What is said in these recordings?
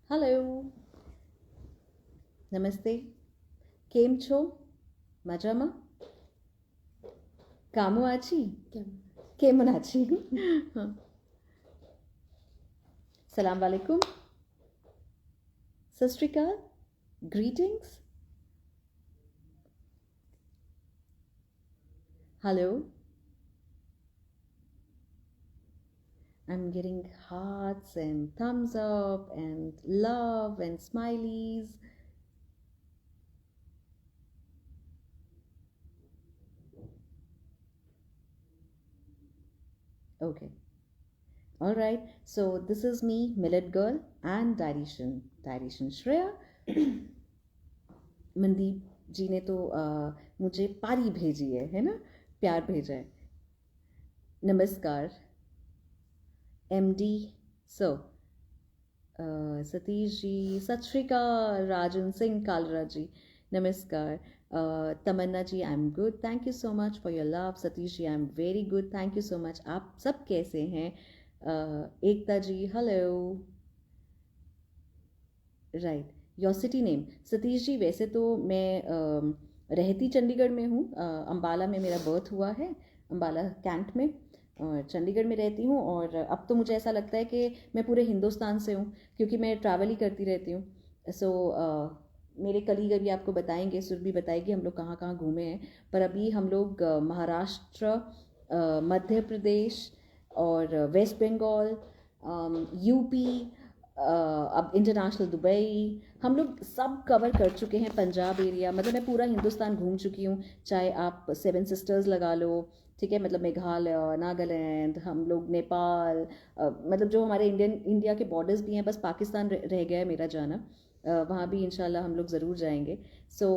Hello, नमस्ते, કેમ છો? મજામાં? કામો આછી? કેમન આછી? સલામ વાલેકુમ, સત શ્રી અકાલ, greetings. Hello, I'm getting hearts and thumbs up and love and smileys. Okay. All right. So this is me, Millet Girl, and Dietitian Shreya. Mandeep जी ने तो मुझे पारी भेजी है ना, प्यार भेजा है. नमस्कार MD सो सतीश जी, सत श्री अकाल, राजन सिंह कालरा जी, नमस्कार. Tamanna ji, I am good, thank you so much for your love. Satish ji, I am very good, thank you so much. आप सब कैसे हैं? Ekta ji, hello. Right, your city name. Satish ji, वैसे तो मैं रहती चंडीगढ़ में हूँ. अम्बाला में मेरा बर्थ हुआ है, अम्बाला कैंट में, और चंडीगढ़ में रहती हूँ. और अब तो मुझे ऐसा लगता है कि मैं पूरे हिंदुस्तान से हूँ, क्योंकि मैं ट्रैवल ही करती रहती हूँ. सो मेरे कलीग अभी आपको बताएंगे, सुरभि बताएगी हम लोग कहाँ कहाँ घूमे हैं. पर अभी हम लोग महाराष्ट्र, मध्य प्रदेश और वेस्ट बंगाल, यूपी, अब इंटरनेशनल दुबई, हम लोग सब कवर कर चुके हैं. पंजाब एरिया, मतलब मैं पूरा हिंदुस्तान घूम चुकी हूँ. चाहे आप सेवन सिस्टर्स लगा लो, ठीक है, मतलब मेघालय, नागालैंड, हम लोग नेपाल, मतलब जो हमारे इंडिया के बॉर्डर्स भी हैं, बस पाकिस्तान रह गया है मेरा जाना. वहाँ भी इंशाल्लाह हम लोग ज़रूर जाएंगे. सो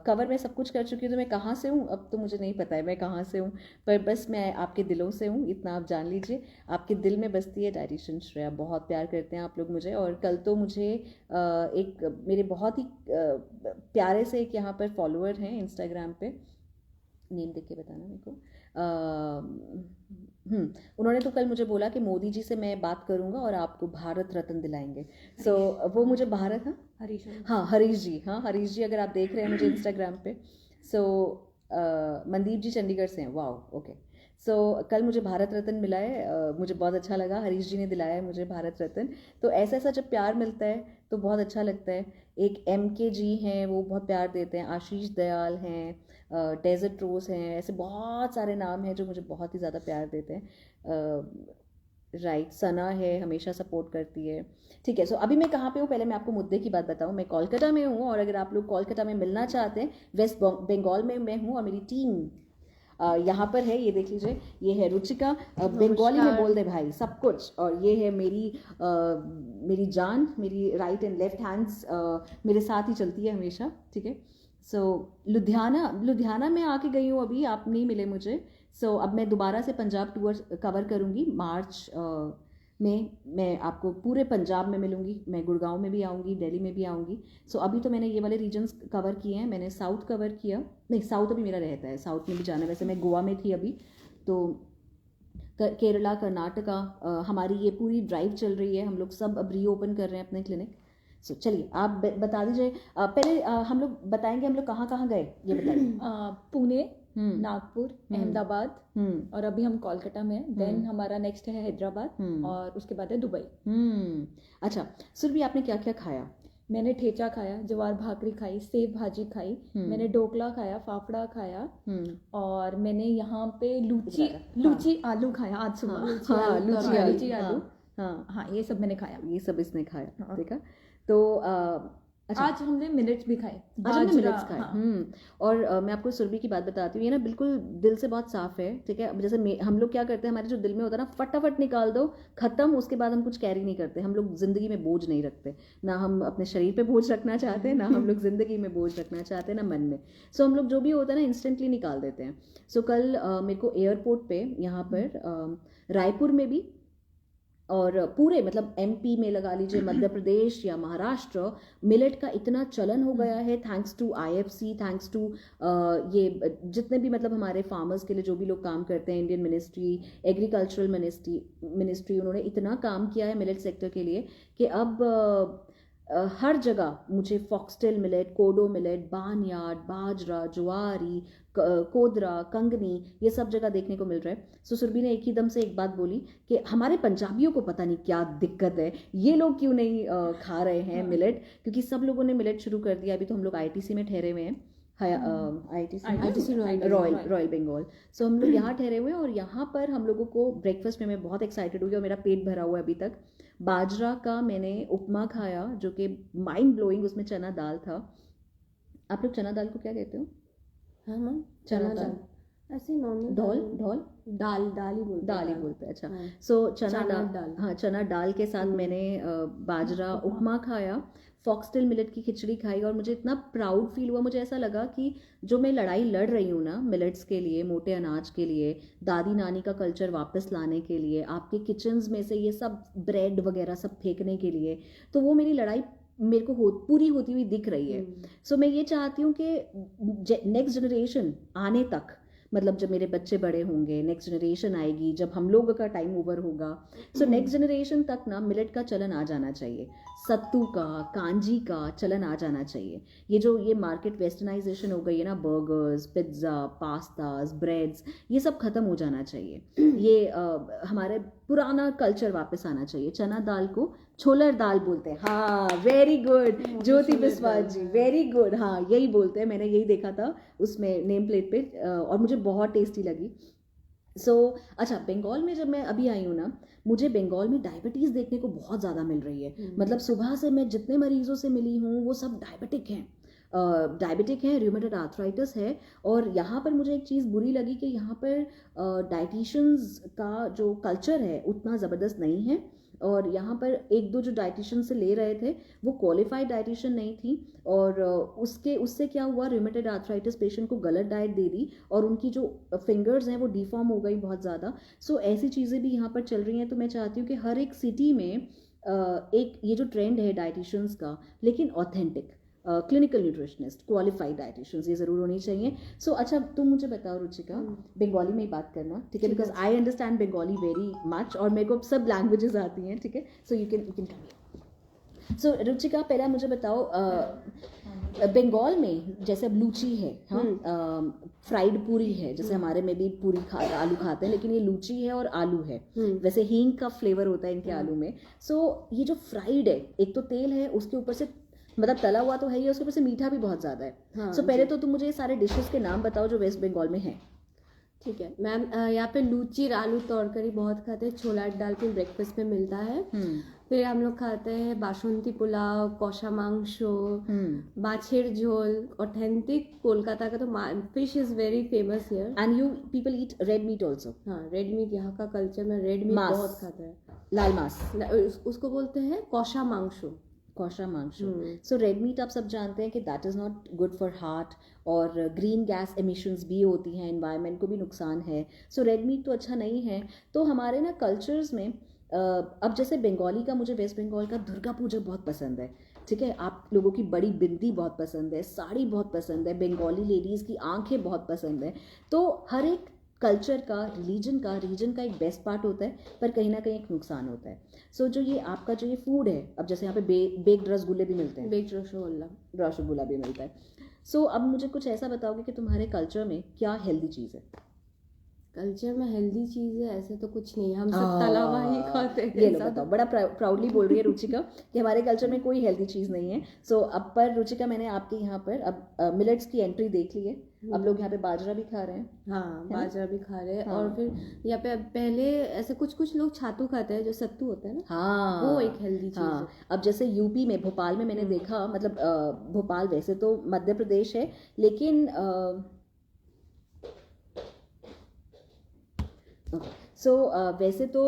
कवर मैं सब कुछ कर चुकी हूँ. तो मैं कहाँ से हूँ अब तो मुझे नहीं पता है मैं कहाँ से हूँ, पर बस मैं आपके दिलों से हूँ, इतना आप जान लीजिए. आपके दिल में बसती है डायटिशियन श्रेया. बहुत प्यार करते हैं आप लोग मुझे. और कल तो मुझे एक मेरे बहुत ही प्यारे से एक यहाँ पर फॉलोअर हैं इंस्टाग्राम पे, नेम देख के बताना मेरे को. उन्होंने तो कल मुझे बोला कि मोदी जी से मैं बात करूंगा और आपको भारत रत्न दिलाएंगे. सो वो मुझे भारत, हाँ हरीश हाँ हरीश जी, हाँ हरीश जी, अगर आप देख रहे हैं मुझे इंस्टाग्राम पे. सो मनदीप जी चंडीगढ़ से हैं. Wow, okay. सो कल मुझे भारत रत्न मिला है. मुझे बहुत अच्छा लगा, हरीश जी ने दिलाया है मुझे भारत रत्न. तो ऐसा ऐसा जब प्यार मिलता है तो बहुत अच्छा लगता है. एक MK जी हैं, वो बहुत प्यार देते हैं. आशीष दयाल हैं, डेजर्ट रोज हैं, ऐसे बहुत सारे नाम हैं जो मुझे बहुत ही ज़्यादा प्यार देते हैं. राइट, सना है, हमेशा सपोर्ट करती है. ठीक है. सो अभी मैं कहाँ पे हूँ, पहले मैं आपको मुद्दे की बात बताऊँ. मैं कोलकाता में हूँ, और अगर आप लोग कोलकाता में मिलना चाहते हैं, वेस्ट बंगाल में मैं हूँ, और मेरी टीम यहाँ पर है. ये देख लीजिए, ये है रुचिका, बंगाली में बोल दे भाई सब कुछ. और ये है मेरी जान, मेरी राइट एंड लेफ्ट हैंड्स मेरे साथ ही चलती है हमेशा. ठीक है. सो लुधियाना में आके गई हूँ अभी, आप नहीं मिले मुझे. सो अब मैं दोबारा से पंजाब टूर कवर करूँगी मार्च में. मैं आपको पूरे पंजाब में मिलूँगी. मैं गुड़गांव में भी आऊँगी, दिल्ली में भी आऊँगी. सो अभी तो मैंने ये वाले रीजन्स कवर किए हैं. मैंने साउथ कवर किया, नहीं साउथ अभी मेरा रहता है, साउथ में भी जाना है. वैसे मैं गोवा में थी अभी. तो केरला, कर्नाटका, हमारी ये पूरी ड्राइव चल रही है. हम लोग सब अब रीओपन कर रहे हैं अपने क्लिनिक. सो चलिए आप बता दीजिए. पहले हम लोग बताएंगे हम लोग कहाँ कहाँ गए, ये बताइए. पुणे, नागपुर, अहमदाबाद, और अभी हम कोलकाता में हैं. देन हमारा नेक्स्ट है हैदराबाद, और उसके बाद है दुबई. अच्छा सुरभि, आपने क्या क्या खाया? मैंने ठेचा खाया, ज्वार भाकरी खाई, सेव भाजी खाई, मैंने ढोकला खाया, फाफड़ा खाया, और मैंने यहाँ पे लूची आलू खाया आज सुबह. लूची आलू, हाँ ये सब मैंने खाया. ये सब इसने खाया, देखा. तो अच्छा, आज हमने मिलेट्स भी खाए. आज हमने मिलेट्स खाए. और मैं आपको सुरभि की बात बताती हूँ, ये ना बिल्कुल दिल से बहुत साफ है. ठीक है. अब जैसे हम लोग क्या करते हैं, हमारे जो दिल में होता है ना, फटाफट निकाल दो, खत्म, उसके बाद हम कुछ कैरी नहीं करते. हम लोग जिंदगी में बोझ नहीं रखते, ना हम अपने शरीर पे बोझ रखना चाहते हैं, ना हम लोग जिंदगी में बोझ रखना चाहते हैं, ना मन में. सो हम लोग जो भी होता है ना, इंस्टेंटली निकाल देते हैं. सो कल मेरे को एयरपोर्ट पे यहाँ पर रायपुर में भी, और पूरे मतलब MP में लगा लीजिए, मध्य प्रदेश या महाराष्ट्र, मिलेट का इतना चलन हो गया है. Thanks to IFC, thanks to ये जितने भी मतलब हमारे फार्मर्स के लिए जो भी लोग काम करते हैं, इंडियन मिनिस्ट्री, एग्रीकल्चरल मिनिस्ट्री, उन्होंने इतना काम किया है मिलेट सेक्टर के लिए कि अब हर जगह मुझे फॉक्सटेल मिलेट, कोडो मिलेट, बार्नयार्ड, बाजरा, ज्वारी, कोदरा, कंगनी, ये सब जगह देखने को मिल रहा है। सो सुरभि ने एक ही दम से एक बात बोली कि हमारे पंजाबियों को पता नहीं क्या दिक्कत है, ये लोग क्यों नहीं खा रहे हैं मिलेट, क्योंकि सब लोगों ने मिलेट शुरू कर दिया। अभी तो हम लोग आईटीसी में ठहरे हुए हैं, आईटीसी रॉयल बंगाल। सो हम लोग यहाँ ठहरे हुए हैं और यहाँ पर हम लोगों को ब्रेकफास्ट में मैं बहुत एक्साइटेड हुई और मेरा पेट भरा हुआ है अभी तक। बाजरा का मैंने उपमा खाया जो कि माइंड ब्लोइंग, उसमें चना दाल था। आप लोग चना दाल को क्या कहते हो? हाँ मैम, चना दाल ऐसे नॉर्मल ढोल दाल ही बोलते हैं। अच्छा, सो चना दाल, हाँ चना दाल के साथ मैंने बाजरा उपमा खाया, फॉक्सटेल मिलेट की खिचड़ी खाई और मुझे इतना प्राउड फील हुआ। मुझे ऐसा लगा कि जो मैं लड़ाई लड़ रही हूँ ना मिलेट्स के लिए, मोटे अनाज के लिए, दादी नानी का कल्चर वापस लाने के लिए, आपके किचन्स में से ये सब ब्रेड वगैरह सब फेंकने के लिए, तो वो मेरी लड़ाई मेरे को पूरी होती हुई दिख रही है। सो मैं ये चाहती हूँ कि नेक्स्ट जनरेशन आने तक, मतलब जब मेरे बच्चे बड़े होंगे, नेक्स्ट जनरेशन आएगी, जब हम लोगों का टाइम ओवर होगा, सो नेक्स्ट जनरेशन तक ना मिलेट का चलन आ जाना चाहिए, सत्तू का, कांजी का चलन आ जाना चाहिए। ये मार्केट वेस्टर्नाइजेशन हो गई है ना, बर्गर्स, पिज्ज़ा, पास्ताज, ब्रेड्स, ये सब खत्म हो जाना चाहिए। ये हमारे पुराना कल्चर वापस आना चाहिए। चना दाल को छोलर दाल बोलते हैं। हाँ, वेरी गुड ज्योति बिस्वास जी, वेरी गुड। हाँ, यही बोलते हैं, मैंने यही देखा था उसमें नेम प्लेट पे और मुझे बहुत टेस्टी लगी। अच्छा, बंगाल में जब मैं अभी आई हूँ ना, मुझे बंगाल में डायबिटीज़ देखने को बहुत ज़्यादा मिल रही है। मतलब सुबह से मैं जितने मरीजों से मिली हूँ वो सब डायबिटिक हैं, र्यूमेटॉइड आर्थराइटिस है। और यहाँ पर मुझे एक चीज़ बुरी लगी कि यहाँ पर डाइटिशियंस का जो कल्चर है उतना ज़बरदस्त नहीं है। और यहाँ पर एक दो जो डाइटिशियन से ले रहे थे वो क्वालिफाइड डाइटिशियन नहीं थी, और उससे क्या हुआ, र्यूमेटॉइड आर्थराइटिस पेशेंट को गलत डाइट दे दी और उनकी जो फिंगर्स हैं वो डिफॉर्म हो गई बहुत ज़्यादा। सो ऐसी चीज़ें भी यहाँ पर चल रही हैं। तो मैं चाहती हूँ कि हर एक सिटी में एक ये जो ट्रेंड है डाइटिशियंस का, लेकिन authentic clinical nutritionist, qualified dietitians, ये ज़रूर होनी चाहिए। अच्छा, तुम मुझे बताओ रुचिका, बंगाली में ही बात करना, ठीक है? Because I understand Bengali very much और मेरे को सब लैंग्वेजेस आती हैं, ठीक है? So you can come here. So Ruchika, पहला मुझे बताओ, बंगाल में जैसे अब लूची है, हाँ, फ्राइड पूरी है, जैसे हमारे में भी पूरी आलू खाते हैं, लेकिन ये लूची है और आलू है। वैसे हींग का फ्लेवर होता है इनके आलू में। ये जो फ्राइड है, एक तो तेल है, उसके ऊपर से मतलब तला हुआ तो है ही, उसके ऊपर से मीठा भी बहुत ज़्यादा है। हाँ, पहले तो तुम मुझे ये सारे डिशेस के नाम बताओ जो वेस्ट बंगाल में हैं। ठीक है मैम, यहाँ पे लूची, आलू तौरकरी बहुत खाते हैं, छोला दाल पे ब्रेकफास्ट में मिलता है। फिर हम लोग खाते हैं बासंती पुलाव, कौशा मांस, माछेर झोल, ऑथेंटिक कोलकाता का तो fish is very famous here. And you people eat red meat also. हाँ, रेड मीट, यहाँ का कल्चर में रेड मीट बहुत खाते हैं। लाल मांस, उसको बोलते हैं कौशा मांस। सो रेड मीट आप सब जानते हैं कि that is not good for heart, और ग्रीन गैस एमिशंस भी होती हैं, एनवायरनमेंट को भी नुकसान है। सो रेड मीट तो अच्छा नहीं है। तो हमारे ना कल्चर्स में अब जैसे बंगाली का, मुझे वेस्ट बंगाल का दुर्गा पूजा बहुत पसंद है, ठीक है? आप लोगों की बड़ी बिंदी बहुत पसंद है, साड़ी बहुत पसंद है, बंगाली लेडीज़ की आंखें बहुत पसंद है। तो हर एक कल्चर का, रीजन का एक बेस्ट पार्ट होता है, पर कहीं ना कहीं एक नुकसान होता है। जो ये आपका जो ये फूड है, अब जैसे यहाँ पे बेक्ड रसगुल्ले भी मिलते हैं, बेक्ड रसगुल्ला भी मिलता है। अब मुझे कुछ ऐसा बताओगे कि तुम्हारे कल्चर में क्या हेल्दी चीज़ है? कल्चर में हेल्दी चीज़ है ऐसे तो कुछ नहीं है, हम सब तला हुआ ही खाते हैं। ये लो बताओ, बड़ा प्राउडली बोल रही है रुचिका कि हमारे कल्चर में कोई हेल्दी चीज़ नहीं है। अब पर रुचिका, मैंने आपके यहाँ पर अब मिलेट्स की एंट्री देख ली है। अब लोग यहाँ पे बाजरा भी खा रहे हैं। हाँ, बाजरा भी खा रहे हैं। और फिर यहाँ पे पहले ऐसे कुछ लोग छातू खाते हैं, जो सत्तू होता है ना। हाँ, वो एक हेल्दी चीज़ है। अब जैसे यूपी में, भोपाल में मैंने देखा, मतलब भोपाल वैसे तो मध्य प्रदेश है, लेकिन वैसे तो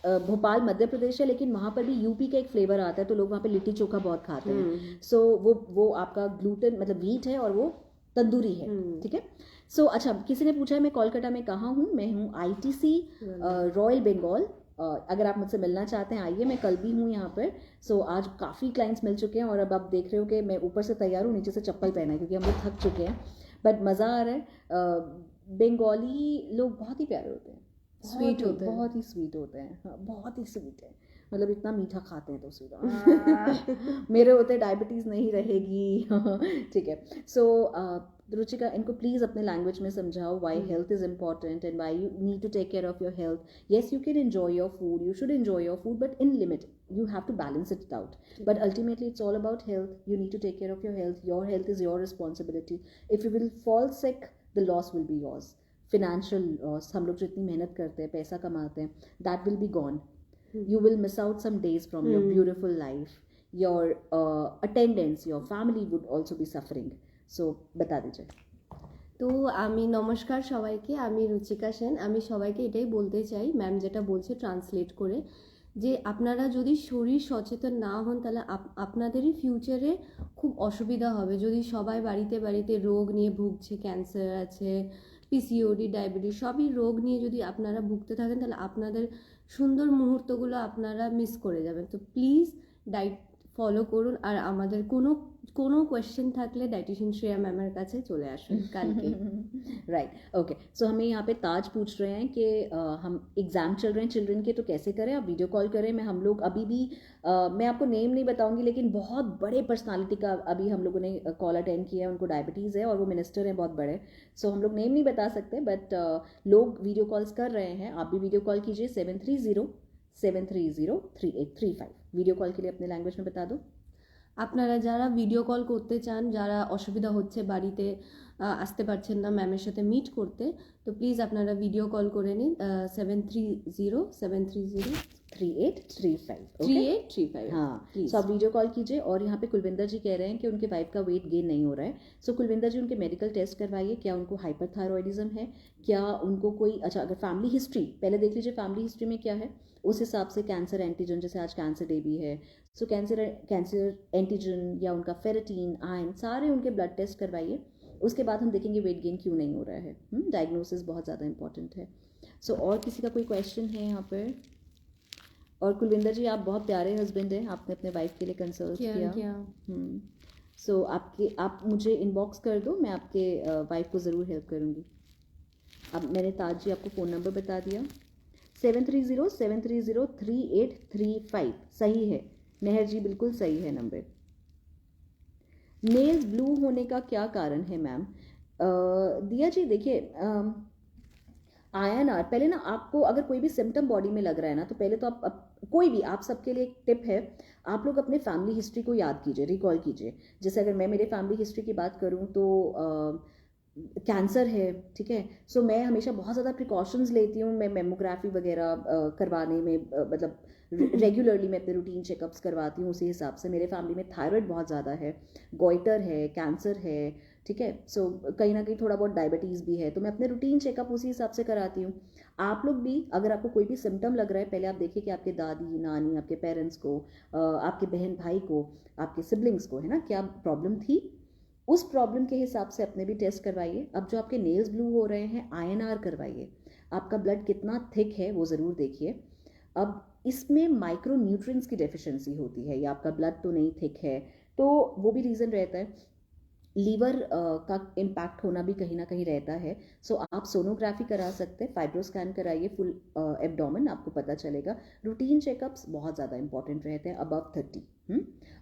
भोपाल मध्य प्रदेश है, लेकिन वहाँ पर भी यूपी का एक फ्लेवर आता है, तो लोग वहाँ पे लिट्टी चोखा बहुत खाते हैं। वो आपका ग्लूटेन मतलब वीट है और वो तंदूरी है, ठीक है? अच्छा, किसी ने पूछा है मैं कोलकाता में कहाँ हूँ? मैं हूँ आईटीसी रॉयल बंगाल। अगर आप मुझसे मिलना चाहते हैं आइए, मैं कल भी हूँ यहाँ पर। आज काफ़ी क्लाइंट्स मिल चुके हैं और अब आप देख रहे हो कि मैं ऊपर से तैयार हूँ, नीचे से चप्पल पहना है, क्योंकि हम लोग थक चुके हैं, बट मज़ा आ रहा है। बंगाली लोग बहुत ही प्यारे होते हैं, स्वीट होते हैं, बहुत ही स्वीट होते हैं। हाँ, बहुत ही स्वीट है। मतलब इतना मीठा खाते हैं तो सीधा मेरे होते डायबिटीज़ नहीं रहेगी ठीक है. सो रुचिका, इनको प्लीज़ अपने लैंग्वेज में समझाओ why health is important and why you need to take care of your health. Yes, you can enjoy your food, you should enjoy your food, but in limit. You have to balance it out. But ultimately it's all about health. You need to take care of your health. Your health is your responsibility. If you will fall sick, the loss will be yours. Financial loss, हम लोग जो इतनी मेहनत करते हैं, पैसा कमाते हैं, that will be gone. You will miss out some days from your beautiful life. Your attendance, your family would also be suffering. So बता दीजिए. তো আমি নমস্কার সবাইকে, আমি রুচিকা সেন। আমি সবাইকে এটাই বলতে চাই, ম্যাম যেটা বলছে ট্রান্সলেট করে, যে আপনারা যদি শরীর সচেতন না হন তাহলে আপনাদেরই ফিউচারে খুব অসুবিধা হবে। যদি সবাই বাড়িতে বাড়িতে রোগ নিয়ে ভুগছে, ক্যান্সার আছে, পিসিওডি, ডায়াবেটিস, সবই রোগ নিয়ে যদি আপনারা ভুগতে থাকেন তাহলে আপনাদের সুন্দর মুহূর্তগুলো আপনারা মিস করে যাবেন। তো প্লিজ ডায়েট ফলো করুন, আর আমাদের কোনো কোয়েশ্চেন থাকলে डाइटिशियन श्रेया मैम কাছে চলে আসুন কালকে। Right, okay. सो हमें यहाँ पे ताज पूछ रहे हैं कि हम एग्ज़ाम चल रहे हैं चिल्ड्रन के, तो कैसे करें? आप वीडियो कॉल करें. मैं हम लोग अभी भी मैं आपको नेम नहीं बताऊंगी, लेकिन बहुत बड़े पर्सनालिटी का अभी हम लोगों ने कॉल अटेंड किया है. उनको डायबिटीज़ है और वो मिनिस्टर हैं बहुत बड़े. सो हम लोग नेम नहीं बता सकते, बट लोग वीडियो कॉल्स कर रहे हैं. आप भी वीडियो कॉल कीजिए 730-730-3835. वीडियो कॉल के लिए अपने लैंग्वेज में बता दो. আপনারা যারা ভিডিও কল করতে চান, যারা অসুবিধা হচ্ছে বাড়িতে আসতে পারছেন না ম্যামের সাথে মিট করতে, তো প্লিজ আপনারা ভিডিও কল করে নিন 730-730-3835। हाँ, सो आप वीडियो कॉल कीजिए. और यहाँ पे कुलविंदर जी कह रहे हैं कि उनके वाइफ का वेट गेन नहीं हो रहा है. सो कुलविंदर जी, उनके मेडिकल टेस्ट करवाइए. क्या उनको हाइपरथायरॉयडिज्म है? क्या उनको कोई, अच्छा अगर फैमिली हिस्ट्री पहले देख लीजिए, फैमिली हिस्ट्री में क्या है, उस हिसाब से कैंसर एंटीजन, जैसे आज कैंसर डे भी है, सो कैंसर एंटीजन या उनका फेरेटिन, आयरन, सारे उनके ब्लड टेस्ट करवाइए. उसके बाद हम देखेंगे वेट गेन क्यों नहीं हो रहा है. डायग्नोसिस बहुत ज़्यादा इंपॉर्टेंट है. सो और किसी का कोई क्वेश्चन है यहाँ पर? और कुलविंदर जी, आप बहुत प्यारे हस्बैंड हैं, आपने अपने वाइफ के लिए कंसल्ट किया. सो आप मुझे इनबॉक्स कर दो, मैं आपके वाइफ को ज़रूर हेल्प करूँगी. अब मैंने ताज जी आपको फ़ोन नंबर बता दिया, 730-730-3835. सही है मेहर जी, बिल्कुल सही है नंबर. नेल्स ब्लू होने का क्या कारण है मैम? दिया जी, देखिए INR, पहले ना आपको अगर कोई भी सिम्टम बॉडी में लग रहा है ना, तो पहले तो आप कोई भी, आप सबके लिए एक टिप है, आप लोग अपने फैमिली हिस्ट्री को याद कीजिए, रिकॉल कीजिए. जैसे अगर मैं मेरे फैमिली हिस्ट्री की बात करूं तो कैंसर है, ठीक है. सो मैं हमेशा बहुत ज़्यादा प्रिकॉशंस लेती हूँ. मैं मेमोग्राफी वगैरह करवाने में मतलब रेगुलरली मैं अपने रूटीन चेकअप्स करवाती हूँ. उसी हिसाब से मेरे फैमिली में थायराइड बहुत ज़्यादा है, गोइटर है, कैंसर है, ठीक है. सो कहीं ना कहीं थोड़ा बहुत डायबिटीज़ भी है, तो मैं अपने रूटीन चेकअप उसी हिसाब से कराती हूँ. आप लोग भी अगर आपको कोई भी सिम्टम लग रहा है, पहले आप देखिए कि आपके दादी, नानी, आपके पेरेंट्स को, आपके बहन भाई को, आपके सिबलिंग्स को, है ना, क्या प्रॉब्लम थी. उस प्रॉब्लम के हिसाब से अपने भी टेस्ट करवाइए. अब जो आपके नेल्स ब्लू हो रहे हैं, INR करवाइए. आपका ब्लड कितना थिक है वो ज़रूर देखिए. अब इसमें माइक्रो न्यूट्रिएंट्स की डेफिशिएंसी होती है, या आपका ब्लड तो नहीं थिक है, तो वो भी रीज़न रहता है. लीवर का इम्पैक्ट होना भी कहीं ना कहीं रहता है. सो आप सोनोग्राफी करा सकते हैं, फाइब्रो स्कैन कराइए, फुल एब्डोमेन, आपको पता चलेगा. रूटीन चेकअप्स बहुत ज़्यादा इंपॉर्टेंट रहते हैं अबव 30.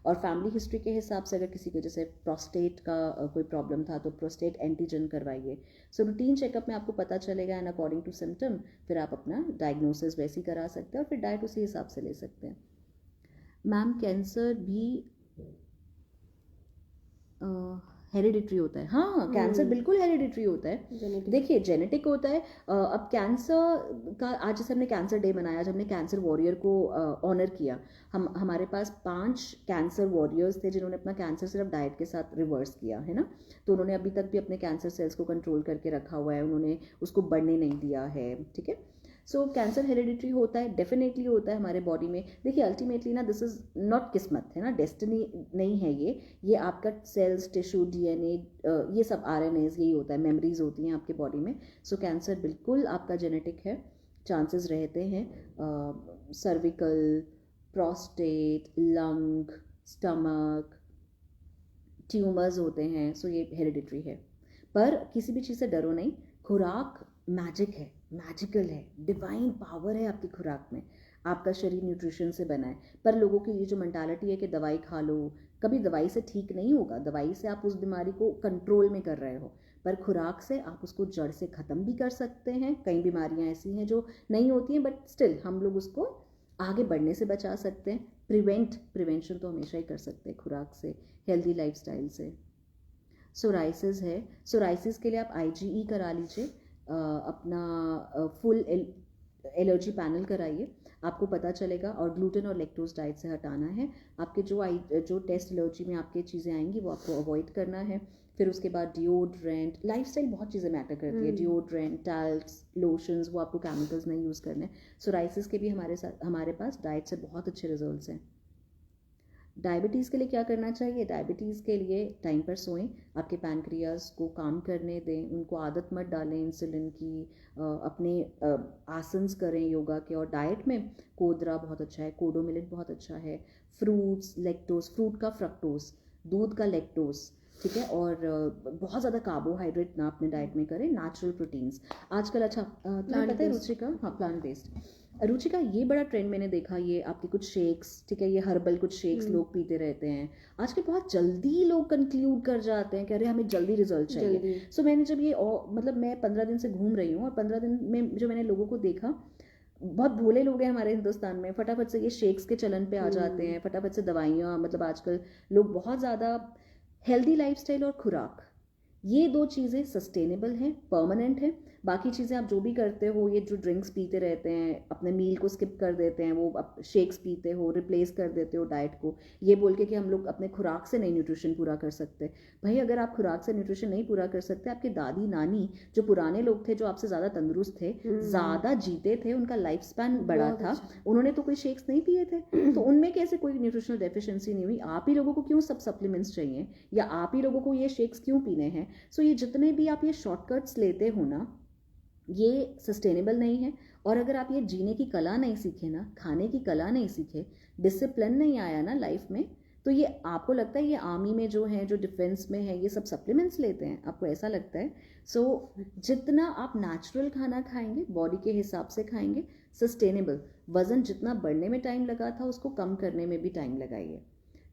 और फैमिली हिस्ट्री के हिसाब से अगर किसी को जैसे प्रोस्टेट का कोई प्रॉब्लम था तो प्रोस्टेट एंटीजन करवाइए. सो रूटीन चेकअप में आपको पता चलेगा, एंड अकॉर्डिंग टू सिम्टम फिर आप अपना डायग्नोसिस वैसे ही करा सकते हैं, और फिर डाइट उसी हिसाब से ले सकते हैं. मैम, कैंसर भी हेरिडिटरी होता है? हाँ, कैंसर बिल्कुल हेरिडिटरी होता है. देखिए, जेनेटिक होता है. अब कैंसर का आज जैसे हमने कैंसर डे मनाया, जब हमने कैंसर वॉरियर को ऑनर किया, हमारे पास 5 कैंसर वॉरियर्स थे जिन्होंने अपना कैंसर सिर्फ डाइट के साथ रिवर्स किया, है ना. तो उन्होंने अभी तक भी अपने कैंसर सेल्स को कंट्रोल करके रखा हुआ है, उन्होंने उसको बढ़ने नहीं दिया है, ठीक है. सो कैंसर हेरिडिटरी होता है, डेफिनेटली होता है हमारे बॉडी में. देखिए, अल्टीमेटली ना, दिस इज़ नॉट किस्मत, है ना, डेस्टिनी नहीं है ये आपका सेल्स, टिश्यू, DNA, ये सब RNAs, यही होता है, मेमोरीज होती हैं आपके बॉडी में. सो कैंसर बिल्कुल आपका जेनेटिक है, चांसेस रहते हैं. Cervical, prostate, lung, stomach, tumours होते हैं. सो ये हेरिडिटरी है, पर किसी भी चीज़ से डरो नहीं. खुराक मैजिक है, मैजिकल है, डिवाइन पावर है आपकी खुराक में. आपका शरीर न्यूट्रिशन से बना है। पर लोगों की ये जो मेंटालिटी है कि दवाई खा लो, कभी दवाई से ठीक नहीं होगा। दवाई से आप उस बीमारी को कंट्रोल में कर रहे हो, पर खुराक से आप उसको जड़ से ख़त्म भी कर सकते हैं। कई बीमारियां ऐसी हैं जो नहीं होती हैं, बट स्टिल हम लोग उसको आगे बढ़ने से बचा सकते हैं। प्रिवेंशन तो हमेशा ही कर सकते हैं खुराक से, हेल्दी लाइफस्टाइल से। सोराइसिस है, सोराइसिस के लिए आप IgE करा लीजिए, अपना फुल एलर्जी पैनल कराइए, आपको पता चलेगा। और ग्लूटेन और लैक्टोज डाइट से हटाना है। आपके जो टेस्ट एलर्जी में आपके चीज़ें आएंगी वो आपको अवॉइड करना है। फिर उसके बाद डिओड्रेंट, लाइफस्टाइल बहुत चीज़ें मैटर करती है। डिओड्रेंट, टाल्क्स, लोशंस, वो आपको केमिकल्स नहीं यूज़ करने। सोराइसिस के भी हमारे पास डाइट से बहुत अच्छे रिजल्ट्स हैं। डायबिटीज़ के लिए क्या करना चाहिए? डायबिटीज़ के लिए टाइम पर सोएं, आपके पैनक्रियाज को काम करने दें, उनको आदत मत डालें इंसुलिन की, अपने आसन्स करें योगा के। और डाइट में कोदरा बहुत अच्छा है, कोडो मिलेट बहुत अच्छा है, फ्रूट्स, लैक्टोज, फ्रूट का फ्रक्टोज, दूध का लैक्टोज, ठीक है। और बहुत ज़्यादा कार्बोहाइड्रेट ना अपने डाइट में करें, नेचुरल प्रोटीन्स आजकल। अच्छा तुम्हें पता है रुचिका, हाँ प्लांट बेस्ड, रुचिका ये बड़ा ट्रेंड मैंने देखा, ये आपके कुछ शेक्स, ठीक है, ये हर्बल कुछ शेक्स लोग पीते रहते हैं आजकल। बहुत जल्दी लोग कंक्लूड कर जाते हैं कि अरे हमें जल्दी रिजल्ट चाहिए। सो मैंने जब ये मतलब मैं 15 दिन से घूम रही हूँ, और 15 दिन में जो मैंने लोगों को देखा, बहुत भोले लोग हैं हमारे हिंदुस्तान में, फटाफट से ये शेक्स के चलन पे आ जाते हैं, फटाफट से दवाइयाँ, मतलब आजकल लोग बहुत ज़्यादा हेल्दी लाइफस्टाइल और खुराक, ये दो चीज़ें सस्टेनेबल हैं, परमानेंट हैं। बाकी चीज़ें आप जो भी करते हो, ये जो ड्रिंक्स पीते रहते हैं, अपने मील को स्किप कर देते हैं, वो आप शेक्स पीते हो, रिप्लेस कर देते हो डाइट को, ये बोल के कि हम लोग अपने खुराक से नहीं न्यूट्रिशन पूरा कर सकते। भाई अगर आप खुराक से न्यूट्रिशन नहीं पूरा कर सकते, आपके दादी नानी जो पुराने लोग थे, जो आपसे ज़्यादा तंदुरुस्त थे, ज़्यादा जीते थे, उनका लाइफ स्पैन बड़ा था, उन्होंने तो कोई शेक्स नहीं पिए थे, तो उनमें कैसे कोई न्यूट्रिशनल डेफिशिएंसी नहीं हुई? आप ही लोगों को क्यों सब सप्लीमेंट्स चाहिए, या आप ही लोगों को ये शेक्स क्यों पीने हैं? सो ये जितने भी आप ये शॉर्टकट्स लेते हो ना, ये सस्टेनेबल नहीं है। और अगर आप ये जीने की कला नहीं सीखे ना, खाने की कला नहीं सीखे, डिसिप्लिन नहीं आया ना लाइफ में, तो ये आपको लगता है ये आर्मी में जो है, जो डिफेंस में है, ये सब सप्लीमेंट्स लेते हैं, आपको ऐसा लगता है? सो जितना आप नेचुरल खाना खाएंगे, बॉडी के हिसाब से खाएंगे, सस्टेनेबल, वज़न जितना बढ़ने में टाइम लगा था उसको कम करने में भी टाइम लगाइए।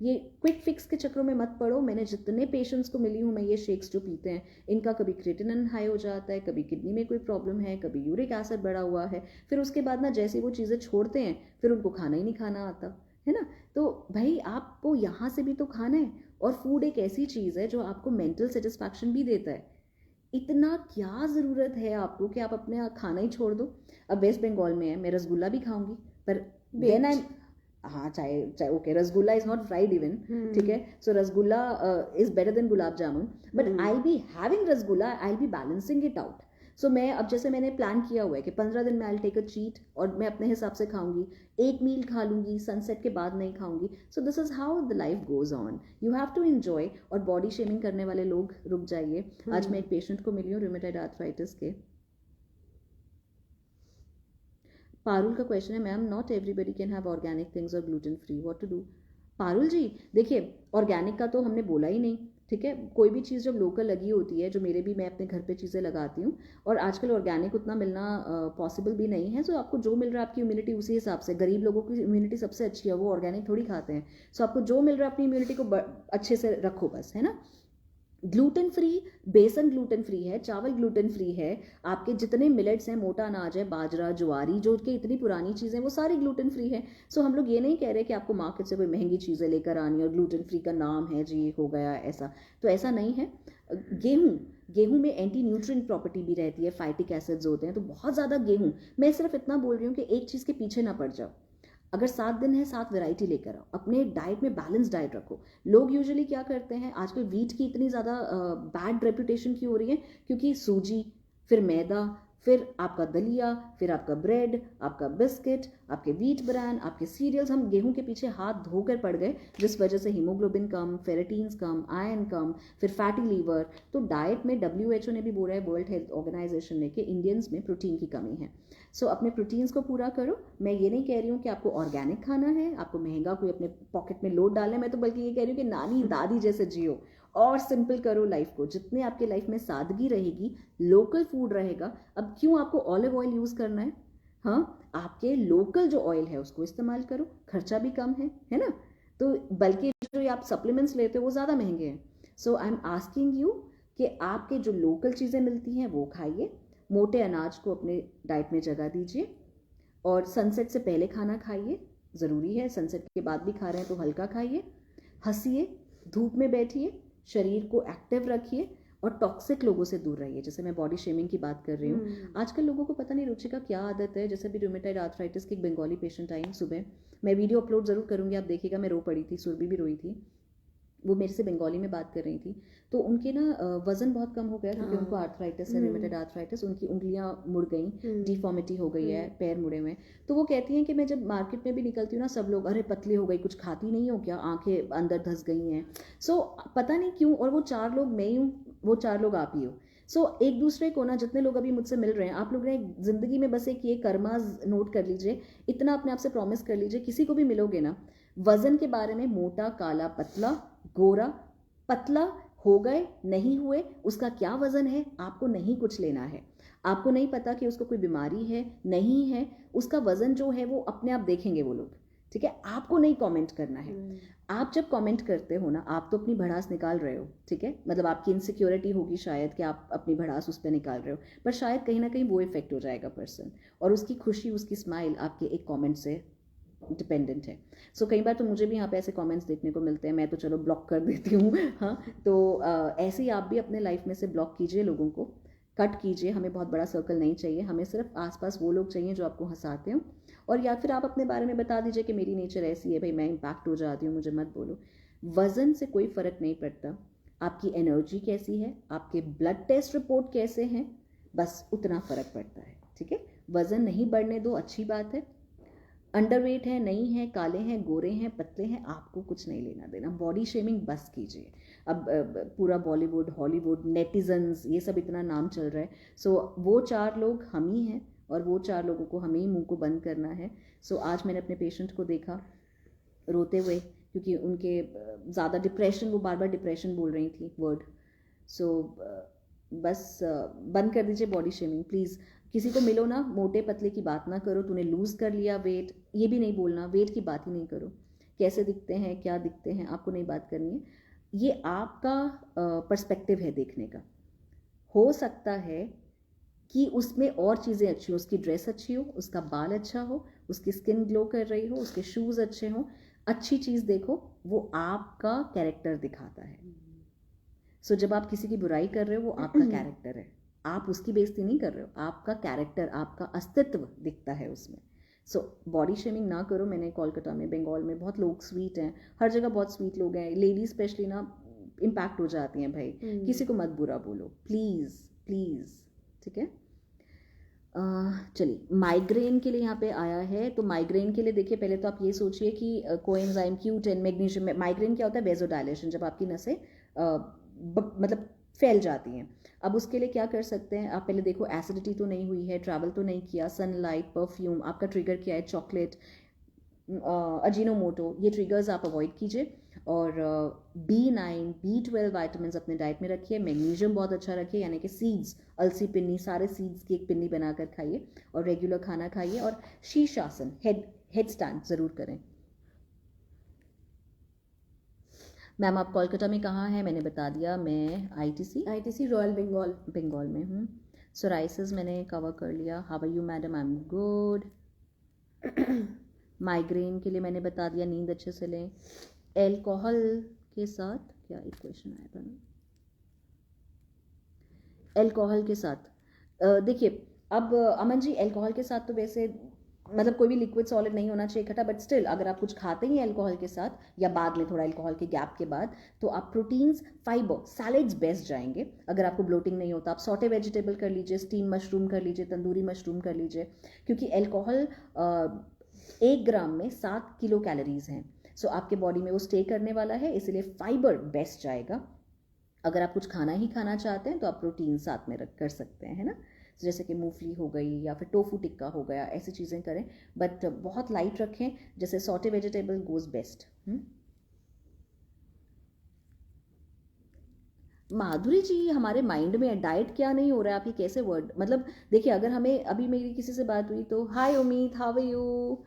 ये क्विक फिक्स के चक्रों में मत पड़ो। मैंने जितने पेशेंट्स को मिली हूँ, मैं ये शेक्स जो पीते हैं, इनका कभी क्रिएटिनिन हाई हो जाता है, कभी किडनी में कोई प्रॉब्लम है, कभी यूरिक एसिड बढ़ा हुआ है, फिर उसके बाद ना जैसे वो चीज़ें छोड़ते हैं, फिर उनको खाना ही नहीं खाना आता है ना। तो भाई आपको यहाँ से भी तो खाना है, और फूड एक ऐसी चीज़ है जो आपको मेंटल सेटिस्फैक्शन भी देता है। इतना क्या ज़रूरत है आपको कि आप अपने खाना ही छोड़ दो? अब वेस्ट बंगाल में है, मैं रसगुल्ला भी खाऊंगी, पर देन आई, हाँ चाहे okay, rasgulla is not fried even, ठीक है। So rasgulla is better than gulab jamun, but I be having rasgulla, I be balancing it out. So मैं अब जैसे मैंने प्लान किया हुआ है कि 15 दिन में आई टेक अ चीट, और मैं अपने हिसाब से खाऊंगी, एक मील खा लूंगी, सनसेट के बाद नहीं खाऊंगी। So this is how the life goes on, you have to enjoy. और बॉडी शेमिंग करने वाले लोग रुक जाइए। आज मैं एक पेशेंट को मिली हूँ रूमेटॉइड आर्थराइटिस के। पारुल का क्वेश्चन है, ma'am not everybody can have organic things और gluten free, what to do? Parul ji देखिए, ऑर्गेनिक का तो हमने बोला ही नहीं, ठीक है। कोई भी चीज़ जब लोकल लगी होती है, जो मेरे भी, मैं अपने घर पे चीज़ें लगाती हूँ, और आजकल ऑर्गेनिक उतना मिलना पॉसिबल भी नहीं है। सो आपको जो मिल रहा है, आपकी इम्यूनिटी उसी हिसाब से, गरीब लोगों की इम्यूनिटी सबसे अच्छी है, वो ऑर्गेनिक थोड़ी खाते हैं। सो आपको जो मिल रहा है अपनी इम्यूनिटी को अच्छे से रखो बस, है ना। ग्लूटेन फ्री, बेसन ग्लूटेन फ्री है, चावल ग्लूटेन फ्री है, आपके जितने मिलेट्स हैं, मोटा अनाज है, बाजरा, ज्वारी, जो कि इतनी पुरानी चीज़ें, वो सारी ग्लूटेन फ्री है। सो हम लोग ये नहीं कह रहे कि आपको मार्केट से कोई महंगी चीज़ें लेकर आनी, और ग्लूटेन फ्री का नाम है जी हो गया ऐसा, तो ऐसा नहीं है। गेहूं में एंटी न्यूट्रिएंट प्रॉपर्टी भी रहती है, फाइटिक एसिड्स होते हैं, तो बहुत ज़्यादा गेहूं, मैं सिर्फ इतना बोल रही हूँ कि एक चीज़ के पीछे ना पड़ जाओ। अगर 7 दिन है, 7 वैरायटी लेकर आओ, अपने डाइट में बैलेंस डाइट रखो। लोग यूजुअली क्या करते हैं, आजकल वीट की इतनी ज़्यादा बैड रेपुटेशन क्यों हो रही है? क्योंकि सूजी, फिर मैदा, फिर आपका दलिया, फिर आपका ब्रेड, आपका बिस्किट, आपके वीट ब्रांड, आपके सीरियल्स, हम गेहूं के पीछे हाथ धोकर पड़ गए, जिस वजह से हीमोग्लोबिन कम, फेरेटीन्स कम, आयरन कम, फिर फैटी लीवर। तो डाइट में WHO ने भी बोला है, वर्ल्ड हेल्थ ऑर्गेनाइजेशन ने, कि इंडियंस में प्रोटीन की कमी है। सो अपने प्रोटीन्स को पूरा करो। मैं ये नहीं कह रही हूँ कि आपको ऑर्गेनिक खाना है, आपको महंगा कोई अपने पॉकेट में लोड डालना है, मैं तो बल्कि ये कह रही हूँ कि नानी दादी जैसे जियो, और सिंपल करो लाइफ को। जितने आपके लाइफ में सादगी रहेगी, लोकल फूड रहेगा। अब क्यों आपको ऑलिव ऑयल यूज़ करना है? हाँ, आपके लोकल जो ऑयल है उसको इस्तेमाल करो, खर्चा भी कम है ना। तो बल्कि जो आप सप्लीमेंट्स लेते हो वो ज़्यादा महंगे हैं। सो आई एम आस्किंग यू कि आपके जो लोकल चीज़ें मिलती हैं वो खाइए, मोटे अनाज को अपने डाइट में जगह दीजिए, और सनसेट से पहले खाना खाइए, ज़रूरी है, सनसेट के बाद भी खा रहे हैं तो हल्का खाइए, हंसिए, धूप में बैठिए, शरीर को एक्टिव रखिए, और टॉक्सिक लोगों से दूर रहिए। जैसे मैं बॉडी शेमिंग की बात कर रही हूँ, आजकल लोगों को पता नहीं रुचि का क्या आदत है। जैसे भी रूमेटाइड आर्थराइटिस की एक बंगाली पेशेंट आई सुबह, मैं वीडियो अपलोड ज़रूर करूँगी, आप देखिएगा, मैं रो पड़ी थी, सुरभि भी रोई थी, वो मेरे से बंगाली में बात कर रही थी। तो उनके ना वजन बहुत कम हो गया क्योंकि उनको आर्थराइटिस है, रूमेटाइड आर्थराइटिस, उनकी उंगलियां मुड़ गई, डिफॉर्मिटी हो गई है, पैर मुड़े हुए हैं। तो वो कहती हैं कि मैं जब मार्केट में भी निकलती हूँ ना, सब लोग अरे पतली हो गई, कुछ खाती नहीं हो क्या, आंखें अंदर धंस गई हैं। सो पता नहीं क्यों, और वो 4 लोग मैं ही हूँ, वो 4 लोग आप ही हो। सो एक दूसरे को ना, जितने लोग अभी मुझसे मिल रहे हैं, आप लोग ने जिंदगी में बस एक ये कर्माज नोट कर लीजिए, इतना अपने आप से प्रॉमिस कर लीजिए, किसी को भी मिलोगे ना, वजन के बारे में मोटा, काला, पतला, गोरा, पतला, हो गए, नहीं हुए, उसका क्या वजन है आपको नहीं कुछ लेना है। आपको नहीं पता कि उसको कोई बीमारी है नहीं है, उसका वजन जो है वो अपने आप देखेंगे वो लोग, ठीक है। आपको नहीं कमेंट करना है। आप जब कमेंट करते हो ना, आप तो अपनी भड़ास निकाल रहे हो, ठीक है, मतलब आपकी इनसिक्योरिटी होगी शायद कि आप अपनी भड़ास उस पर निकाल रहे हो, पर शायद कहीं ना कहीं वो इफेक्ट हो जाएगा पर्सन, और उसकी खुशी, उसकी स्माइल आपके एक कमेंट से डिपेंडेंट है। सो कई बार तो मुझे भी यहाँ पे ऐसे कमेंट्स देखने को मिलते हैं, मैं तो चलो ब्लॉक कर देती हूँ। हाँ, तो ऐसे ही आप भी अपने लाइफ में से ब्लॉक कीजिए, लोगों को कट कीजिए। हमें बहुत बड़ा सर्कल नहीं चाहिए, हमें सिर्फ आसपास वो लोग चाहिए जो आपको हंसाते हो। और या फिर आप अपने बारे में बता दीजिए कि मेरी नेचर ऐसी है भाई, मैं इम्पैक्ट हो जाती हूँ, मुझे मत बोलो। वजन से कोई फ़र्क नहीं पड़ता, आपकी एनर्जी कैसी है, आपके ब्लड टेस्ट रिपोर्ट कैसे हैं, बस उतना फ़र्क पड़ता है, ठीक है। वज़न नहीं बढ़ने दो, अच्छी बात है। अंडरवेट है, नहीं है, काले हैं, गोरे हैं, पतले हैं, आपको कुछ नहीं लेना देना। बॉडी शेमिंग बस कीजिए। अब पूरा बॉलीवुड, हॉलीवुड, नेटिजन्स, ये सब इतना नाम चल रहा है। सो वो 4 लोग हम ही हैं, और वो 4 लोगों को हमें ही मुंह को बंद करना है। सो आज मैंने अपने पेशेंट को देखा रोते हुए, क्योंकि उनके ज़्यादा डिप्रेशन, वो बार बार डिप्रेशन बोल रही थी वर्ड। सो बस बंद कर दीजिए बॉडी शेमिंग प्लीज़। किसी को मिलो ना, मोटे पतले की बात ना करो, तूने लूज़ कर लिया वेट, ये भी नहीं बोलना, वेट की बात ही नहीं करो। कैसे दिखते हैं, क्या दिखते हैं, आपको नहीं बात करनी है। ये आपका पर्सपेक्टिव है देखने का। हो सकता है कि उसमें और चीज़ें अच्छी हो, उसकी ड्रेस अच्छी हो, उसका बाल अच्छा हो, उसकी स्किन ग्लो कर रही हो, उसके शूज़ अच्छे हों। अच्छी चीज़ देखो, वो आपका कैरेक्टर दिखाता है। सो जब आप किसी की बुराई कर रहे हो, वो आपका कैरेक्टर है, आप उसकी बेइज्जती नहीं कर रहे हो, आपका कैरेक्टर, आपका अस्तित्व दिखता है उसमें। सो बॉडी शेमिंग ना करो। मैंने कोलकाता में, बंगाल में बहुत लोग स्वीट हैं, हर जगह बहुत स्वीट लोग हैं, लेडीज स्पेशली ना इम्पैक्ट हो जाती हैं भाई। किसी को मत बुरा बोलो प्लीज़ प्लीज़, ठीक है। चलिए, माइग्रेन के लिए यहाँ पे आया है। तो माइग्रेन के लिए देखिए, पहले तो आप ये सोचिए कि कोएंजाइम Q10 मैग्नीशियम। माइग्रेन क्या होता है, वेजोडायलेशन, जब आपकी नसें मतलब फैल जाती हैं। अब उसके लिए क्या कर सकते हैं आप, पहले देखो एसिडिटी तो नहीं हुई है, ट्रैवल तो नहीं किया, सनलाइट, परफ्यूम, आपका ट्रिगर क्या है, चॉकलेट, अजीनोमोटो, ये ट्रिगर्स आप अवॉइड कीजिए। और B9, B12 वाइटामिन अपने डाइट में रखिए। मैग्नीशियम बहुत अच्छा रखिए, यानी कि सीड्स, अलसी पिन्नी, सारे सीड्स की एक पिन्नी बनाकर खाइए, और रेगुलर खाना खाइए। और शीर्षासन, हेड स्टैंड ज़रूर करें। मैम आप कोलकाता में कहाँ हैं, मैंने बता दिया, मैं ITC रॉयल बंगाल बंगाल में हूँ। सोराइसिस मैंने कवर कर लिया। How are you madam, I am good. Migraine के लिए मैंने बता दिया, नींद अच्छे से लें। एल्कोहल के साथ क्या एक क्वेश्चन आया था ना, एल्कोहल के साथ देखिए, अब अमन जी, एल्कोहल के साथ तो वैसे मतलब कोई भी लिक्विड सॉलिड नहीं होना चाहिए इकट्ठा, बट स्टिल अगर आप कुछ खाते ही अल्कोहल के साथ, या बाद में थोड़ा अल्कोहल के गैप के बाद, तो आप प्रोटीन्स, फाइबर, सैलेड्स बेस्ट जाएंगे। अगर आपको ब्लोटिंग नहीं होता, आप सॉटे वेजिटेबल कर लीजिए, स्टीम मशरूम कर लीजिए, तंदूरी मशरूम कर लीजिए, क्योंकि अल्कोहल 1 ग्राम में 7 किलो कैलोरीज हैं। सो आपके बॉडी में वो स्टे करने वाला है, इसलिए फाइबर बेस्ट जाएगा। अगर आप कुछ खाना ही खाना चाहते हैं तो आप प्रोटीन साथ में रख कर सकते हैं, है ना। जैसे कि मूंगफली हो गई, या फिर टोफू टिक्का हो गया, ऐसी चीज़ें करें, बट बहुत लाइट रखें। जैसे सॉटे वेजिटेबल गोज बेस्ट। माधुरी जी, हमारे माइंड में डाइट क्या नहीं हो रहा है, आप ये कैसे वर्ड, मतलब देखिए अगर हमें अभी मेरी किसी से बात हुई तो हाय उम्मीद, हाउ आर यू,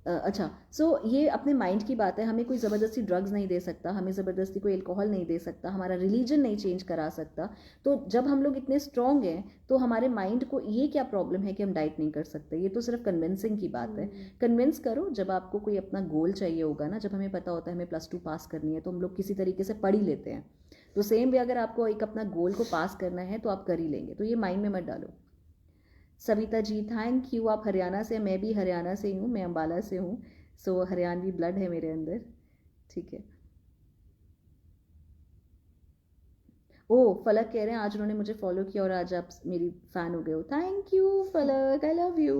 अच्छा, सो ये अपने माइंड की बात है, हमें कोई ज़बरदस्ती ड्रग्स नहीं दे सकता, हमें ज़बरदस्ती कोई अल्कोहल नहीं दे सकता, हमारा रिलीजन नहीं चेंज करा सकता। तो जब हम लोग इतने स्ट्रॉन्ग हैं तो हमारे माइंड को ये क्या प्रॉब्लम है कि हम डाइट नहीं कर सकते? ये तो सिर्फ कन्विंसिंग की बात है। कन्विंस करो, जब आपको कोई अपना गोल चाहिए होगा ना, जब हमें पता होता है हमें +2 पास करनी है तो हम लोग किसी तरीके से पढ़ ही लेते हैं। तो सेम वे अगर आपको एक अपना गोल को पास करना है तो आप कर ही लेंगे, तो ये माइंड में मत डालो। सविता जी थैंक यू, आप हरियाणा से, मैं भी हरियाणा से ही हूँ, मैं अम्बाला से हूँ, सो हरियाणवी ब्लड है मेरे अंदर, ठीक है। ओ फलक कह रहे हैं आज उन्होंने मुझे फॉलो किया और आज आप मेरी फ़ैन हो गए हो, थैंक यू फलक, आई लव यू।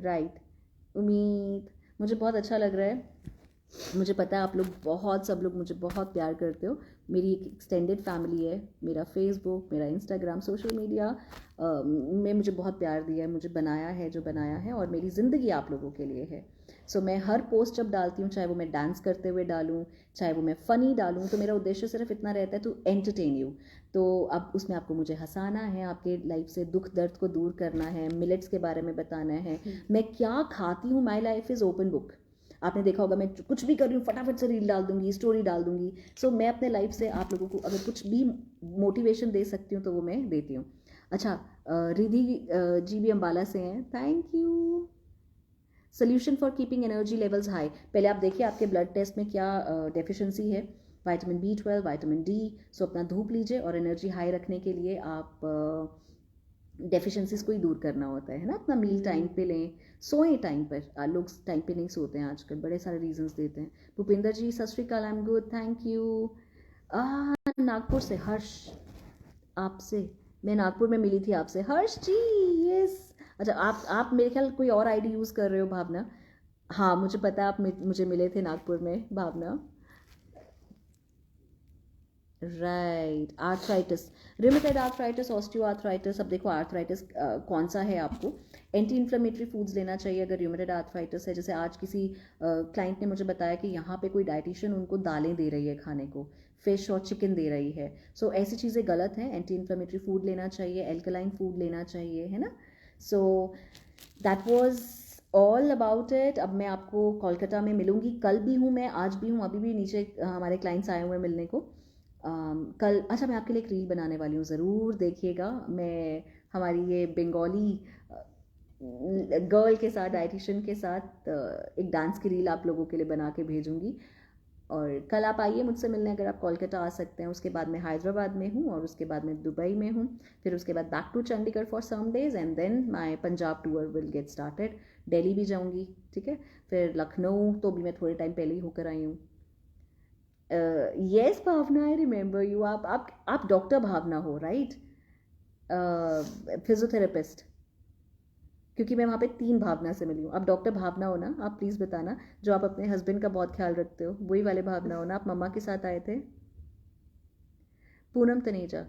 राइट, उम्मीद, मुझे बहुत अच्छा लग रहा है, मुझे पता है आप लोग बहुत, सब लोग मुझे बहुत प्यार करते हो। मेरी एक एक्सटेंडेड फैमिली है, मेरा फेसबुक, मेरा इंस्टाग्राम, सोशल मीडिया में मुझे बहुत प्यार दिया है, मुझे बनाया है जो बनाया है, और मेरी ज़िंदगी आप लोगों के लिए है। सो मैं हर पोस्ट जब डालती हूँ, चाहे वो मैं डांस करते हुए डालूँ, चाहे वो मैं फ़नी डालूँ, तो मेरा उद्देश्य सिर्फ इतना रहता है टू एंटरटेन यू। तो अब उसमें आपको मुझे हंसाना है, आपके लाइफ से दुख दर्द को दूर करना है, मिलेट्स के बारे में बताना है, मैं क्या खाती हूँ, my life is open book. आपने देखा होगा मैं कुछ भी कर रही हूँ फटाफट से रील डाल दूंगी, स्टोरी डाल दूंगी। सो मैं अपने लाइफ से आप लोगों को अगर कुछ भी मोटिवेशन दे सकती हूँ तो वो मैं देती हूँ। अच्छा, रिधि जी भी अम्बाला से हैं, thank you. Solution for keeping energy levels high, पहले आप देखिए आपके ब्लड टेस्ट में क्या डेफिशिएंसी है, विटामिन B12, विटामिन डी। सो अपना धूप लीजिए, और एनर्जी हाई रखने के लिए आप डेफिशिएंसीज को ही दूर करना होता है ना। अपना मील टाइम पे लें, सोएं टाइम पर, लोग टाइम पे नहीं सोते हैं आजकल, बड़े सारे रीजंस देते हैं। भूपिंदर जी सत श्री अकाल, आई am good, thank you. Nagpur से हर्ष, आपसे मैं नागपुर में मिली थी आपसे, हर्ष जी, यस। अच्छा, आप मेरे ख्याल कोई और आईडी यूज़ कर रहे हो, भावना। हाँ मुझे पता है, आप मुझे मिले थे नागपुर में, Bhavna. Right, arthritis, rheumatoid arthritis, osteoarthritis. अब देखो आर्थराइटिस कौन सा है, आपको एंटी इन्फ्लेमेटरी फूड्स लेना चाहिए अगर रिमेटॉइड आर्थराइटिस है। जैसे आज किसी क्लाइंट ने मुझे बताया कि यहाँ पे कोई डाइटिशियन उनको दालें दे रही है खाने को, फिश और चिकन दे रही है। सो ऐसी चीज़ें गलत हैं, एंटी इन्फ्लेमेटरी फूड लेना चाहिए, एल्कलाइन फूड लेना चाहिए, है ना। So that was all about it. अब मैं आपको कोलकाता में मिलूंगी, कल भी हूँ मैं, आज भी हूँ, अभी भी नीचे हमारे क्लाइंट्स आए हुए हैं मिलने को। कल, अच्छा मैं आपके लिए एक रील बनाने वाली हूँ, ज़रूर देखिएगा। मैं हमारी ये बंगाली गर्ल के साथ, डाइटिशियन के साथ एक डांस की रील आप लोगों के लिए बना के भेजूंगी। और कल आप आइए मुझसे मिलने, अगर आप कोलकाता आ सकते हैं। उसके बाद मैं हैदराबाद में हूँ, और उसके बाद मैं दुबई में हूँ, फिर उसके बाद back to Chandigarh for some days, and then my Punjab tour will get started. Delhi भी जाऊँगी, ठीक है, फिर लखनऊ तो भी मैं थोड़े टाइम पहले ही होकर आई हूँ। Yes Bhavna, I remember you, आप डॉक्टर भावना हो, राइट, फिजियोथेरेपिस्ट, क्योंकि मैं वहाँ पे 3 भावना से मिली हूँ। आप डॉक्टर भावना हो ना, आप प्लीज़ बताना, जो आप अपने हस्बैंड का बहुत ख्याल रखते हो, वही वाले भावना हो ना, आप मम्मा के साथ आए थे। पूनम तनेजा,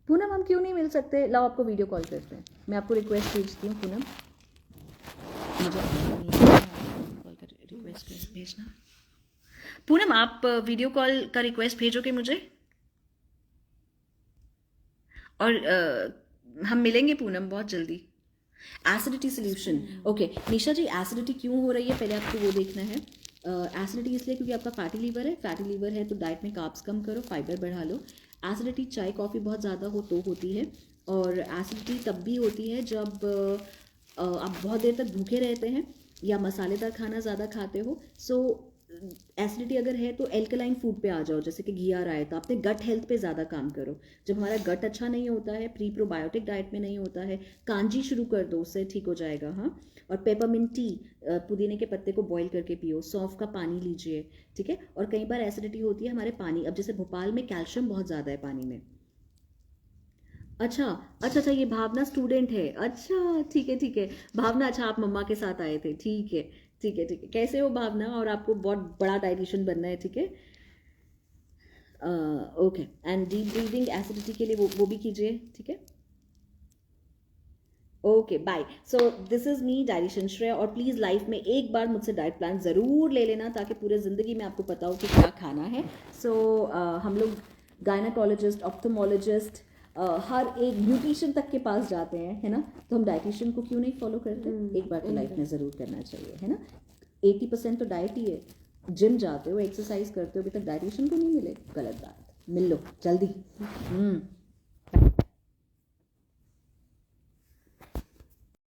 पूनम हम क्यों नहीं मिल सकते, लाओ आपको वीडियो कॉल करते हैं, मैं आपको रिक्वेस्ट भेजती हूँ पूनम, मुझे कॉल कर रिक्वेस्ट भेजना। पूनम आप वीडियो कॉल का रिक्वेस्ट भेजोगे मुझे, और हम मिलेंगे पूनम बहुत जल्दी। एसिडिटी सोल्यूशन, ओके निशा जी, एसिडिटी क्यों हो रही है पहले आपको वो देखना है। एसिडिटी इसलिए क्योंकि आपका फैटी लीवर है, फैटी लीवर है तो डाइट में कार्ब्स कम करो, फाइबर बढ़ा लो। एसिडिटी चाय कॉफ़ी बहुत ज़्यादा हो तो होती है, और एसिडिटी तब भी होती है जब आप बहुत देर तक भूखे रहते हैं या मसालेदार खाना ज़्यादा खाते हो। सो एसिडिटी अगर है तो एल्कलाइन फूड पे आ जाओ, जैसे कि घी आ रहा है तो अपने गट हेल्थ पे ज़्यादा काम करो। जब हमारा गट अच्छा नहीं होता है, प्री प्रोबायोटिक डाइट में नहीं होता है, कांजी शुरू कर दो, उससे ठीक हो जाएगा। हाँ, और पेपरमिंट टी, पुदीने के पत्ते को बॉईल करके पियो, सौंफ का पानी लीजिए, ठीक है। और कई बार एसिडिटी होती है हमारे पानी, अब जैसे भोपाल में कैल्शियम बहुत ज़्यादा है पानी में। अच्छा अच्छा अच्छा, ये भावना स्टूडेंट है, अच्छा ठीक है ठीक है भावना, अच्छा आप मम्मा के साथ आए थे, ठीक है ठीक है ठीक है। कैसे हो भावना, और आपको बहुत बड़ा डाइटिशियन बनना है, ठीक है। Okay, and deep breathing acidity के लिए वो भी कीजिए, ठीक है। Okay bye. So this is me dietitian Shreya. और प्लीज़ लाइफ में एक बार मुझसे डाइट प्लान ज़रूर ले लेना ताकि पूरे ज़िंदगी में आपको पता हो कि क्या खाना है. सो हम लोग गायनाकोलॉजिस्ट, ऑप्थोमोलॉजिस्ट, हर एक ब्यूटिशियन तक के पास जाते हैं, है ना. तो हम डाइटिशियन को क्यों नहीं फॉलो करते? एक बार तो लाइफ में ज़रूर करना चाहिए, है ना. 80% तो डाइट ही है. जिम जाते हो, एक्सरसाइज करते हो, अभी तक डाइटिशियन को नहीं मिले, गलत बात. मिल लो जल्दी.